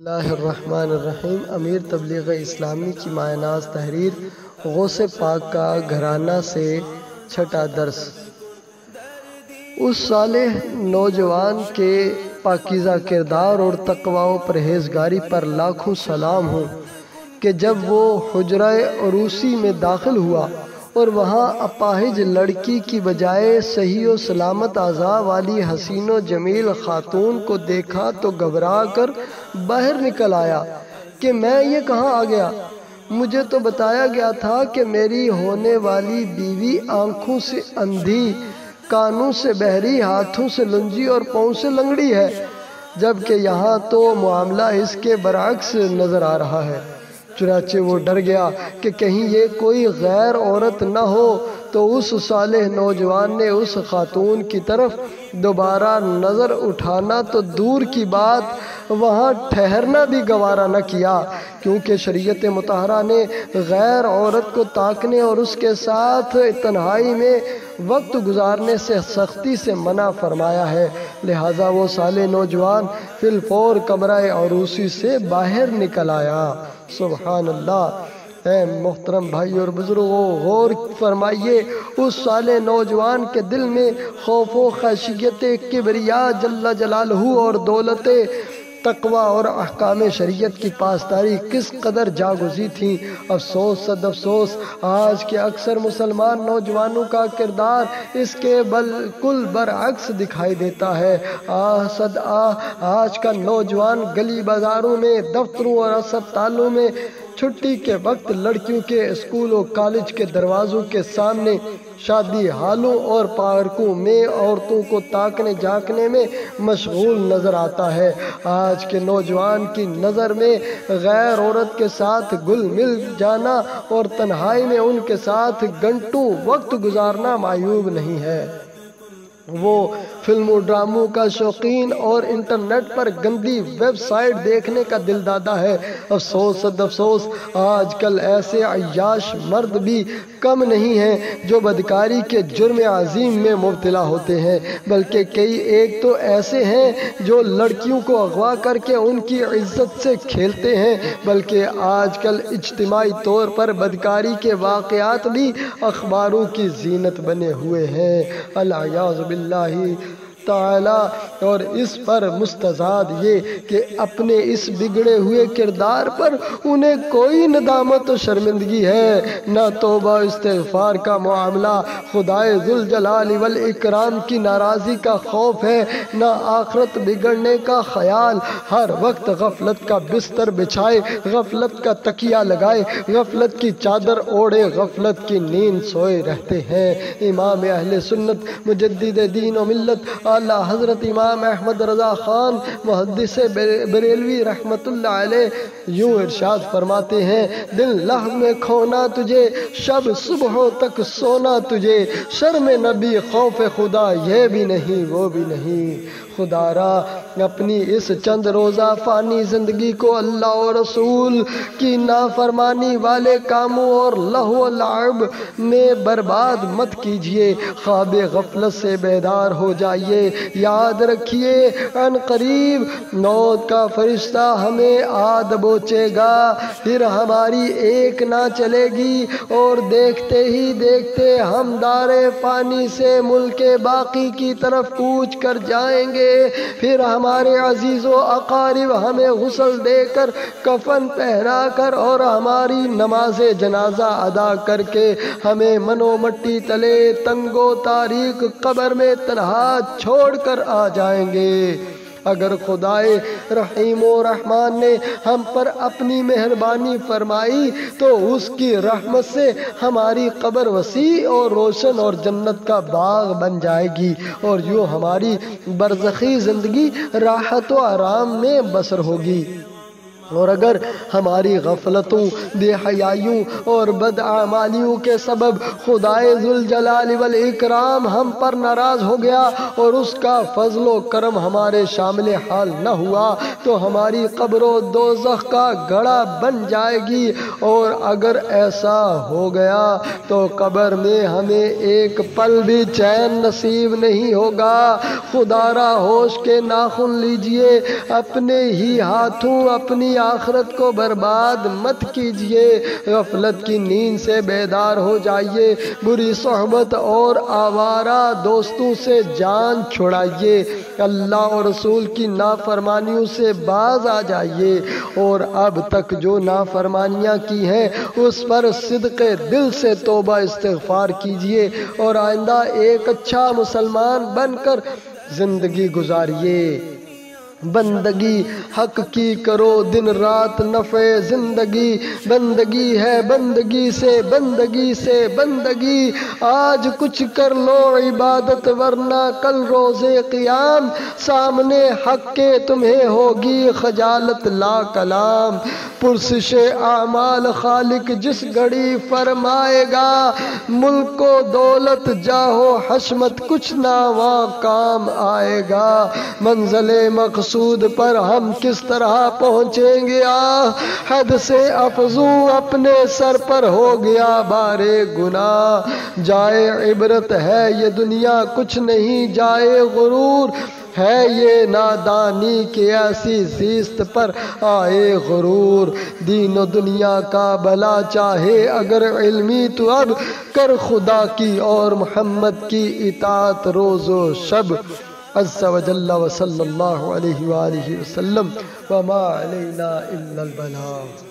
اللہ الرحمن الرحیم۔ امیر تبلیغ اسلامی کی مایہ ناز تحریر غوث پاک کا گھرانہ سے چھٹا درس۔ اس صالح نوجوان کے پاکیزہ کردار اور تقوی و پرہیزگاری پر لاکھوں سلام ہوں کہ جب وہ حجرہ عروسی میں داخل ہوا اور وہاں اپاہج لڑکی کی بجائے صحیح و سلامت اعضاء والی حسین و جمیل خاتون کو دیکھا تو گھبرا کر باہر نکل آیا کہ میں یہ کہاں آ گیا؟ مجھے تو بتایا گیا تھا کہ میری ہونے والی بیوی آنکھوں سے اندھی، کانوں سے بہری، ہاتھوں سے لنجی اور پاؤں سے لنگڑی ہے، جبکہ یہاں تو معاملہ اس کے برعکس نظر آ رہا ہے۔ چنانچہ وہ ڈر گیا کہ کہیں یہ کوئی غیر عورت نہ ہو، تو اس صالح نوجوان نے اس خاتون کی طرف دوبارہ نظر اٹھانا تو دور کی بات وہاں ٹھہرنا بھی گوارا نہ کیا، کیونکہ شریعت مطہرہ نے غیر عورت کو تاکنے اور اس کے ساتھ تنہائی میں وقت گزارنے سے سختی سے منع فرمایا ہے۔ لہٰذا وہ صالح نوجوان فی الفور کمرہ عروسی سے باہر نکل آیا۔ سبحان اللہ۔ اے محترم بھائی اور بزرگوں، غور فرمائیے، اس صالح نوجوان کے دل میں خوف و خشیت کبریاء جل جلالہ اور دولت تقوی اور احکام شریعت کی پاسداری کس قدر جاگزی تھی۔ افسوس صد افسوس، آج کے اکثر مسلمان نوجوانوں کا کردار اس کے بالکل برعکس دکھائی دیتا ہے۔ صد آج کا نوجوان گلی بازاروں میں، دفتروں اور اسپتالوں میں چھٹی کے وقت لڑکیوں کے اسکول و کالج کے دروازوں کے سامنے، شادی ہالوں اور پارکوں میں عورتوں کو تاکنے جھانکنے میں مشغول نظر آتا ہے۔ آج کے نوجوان کی نظر میں غیر عورت کے ساتھ گل مل جانا اور تنہائی میں ان کے ساتھ گھنٹوں وقت گزارنا معیوب نہیں ہے۔ وہ فلم و ڈراموں کا شوقین اور انٹرنیٹ پر گندی ویب سائٹ دیکھنے کا دل دادا ہے۔ افسوس صد افسوس، آج کل ایسے عیاش مرد بھی کم نہیں ہیں جو بدکاری کے جرم عظیم میں مبتلا ہوتے ہیں، بلکہ کئی ایک تو ایسے ہیں جو لڑکیوں کو اغوا کر کے ان کی عزت سے کھیلتے ہیں، بلکہ آج کل اجتماعی طور پر بدکاری کے واقعات بھی اخباروں کی زینت بنے ہوئے ہیں۔ العیاذ باللہ تعالی۔ اور اس پر مستزاد یہ کہ اپنے اس بگڑے ہوئے کردار پر انہیں کوئی ندامت و شرمندگی ہے، نہ توبہ استغفار کا معاملہ، خدائے ذوالجلال والاکرام کی ناراضی کا خوف ہے، نہ آخرت بگڑنے کا خیال۔ ہر وقت غفلت کا بستر بچھائے، غفلت کا تکیہ لگائے، غفلت کی چادر اوڑھے، غفلت کی نیند سوئے رہتے ہیں۔ امام اہل سنت مجدد دین و ملت اعلیٰ حضرت امام احمد رضا خان محدث بریلوی رحمۃ اللہ علیہ یوں ارشاد فرماتے ہیں: دل لحظ میں کھونا تجھے، شب صبحوں تک سونا تجھے، شرم نبی خوف خدا یہ بھی نہیں وہ بھی نہیں۔ خدا را اپنی اس چند روزہ فانی زندگی کو اللہ و رسول کی نافرمانی والے کاموں اور لہو و لعب میں برباد مت کیجیے۔ خواب غفلت سے بیدار ہو جائیے۔ یاد رکھیے، عن قریب موت کا فرشتہ ہمیں آ دبوچے گا، پھر ہماری ایک نہ چلے گی اور دیکھتے ہی دیکھتے ہم دار فانی سے ملک باقی کی طرف کوچ کر جائیں گے۔ پھر ہمارے عزیز و اقارب ہمیں غسل دے کر، کفن پہنا کر اور ہماری نماز جنازہ ادا کر کے ہمیں منو مٹی تلے تنگ و تاریک قبر میں تنہا چھوڑ کر آ جائیں گے۔ اگر خدائے رحیم و رحمان نے ہم پر اپنی مہربانی فرمائی تو اس کی رحمت سے ہماری قبر وسیع اور روشن اور جنت کا باغ بن جائے گی، اور یوں ہماری برزخی زندگی راحت و آرام میں بسر ہوگی۔ اور اگر ہماری غفلتوں، بے حیائیوں اور بدعمالیوں کے سبب خدائے ذوالجلال والاکرام ہم پر ناراض ہو گیا اور اس کا فضل و کرم ہمارے شامل حال نہ ہوا تو ہماری قبر و دوزخ کا گڑھا بن جائے گی، اور اگر ایسا ہو گیا تو قبر میں ہمیں ایک پل بھی چین نصیب نہیں ہوگا۔ خدا را ہوش کے ناخن لیجئے، اپنے ہی ہاتھوں اپنی آخرت کو برباد مت کیجئے، غفلت کی نیند سے بیدار ہو جائیے، بری صحبت اور آوارہ دوستوں سے جان چھڑائیے، اللہ اور رسول کی نافرمانیوں سے باز آ جائیے، اور اب تک جو نافرمانیاں کی ہیں اس پر صدق دل سے توبہ استغفار کیجئے اور آئندہ ایک اچھا مسلمان بن کر زندگی گزاریے۔ بندگی حق کی کرو دن رات نفع زندگی، بندگی ہے بندگی سے بندگی سے بندگی، آج کچھ کر لو عبادت ورنہ کل روز قیام، سامنے حق کے تمہیں ہوگی خجالت لا کلام، پرسش اعمال خالق جس گھڑی فرمائے گا، ملک و دولت جاہ و حشمت کچھ نہ وہاں کام آئے گا، منزل مقصود پر ہم کس طرح پہنچیں گے، حد سے افزوں اپنے سر پر ہو گیا بار گناہ، جائے عبرت ہے یہ دنیا کچھ نہیں جائے غرور، ہے یہ نادانی کہ ایسی زیست پر آئے غرور، دین و دنیا کا بھلا چاہے اگر علمی تو اب کر خدا کی اور محمد کی اطاعت روز و شب، عز و جل و صلی اللہ علیہ وآلہ وسلم، وما علینا الا البلاغ۔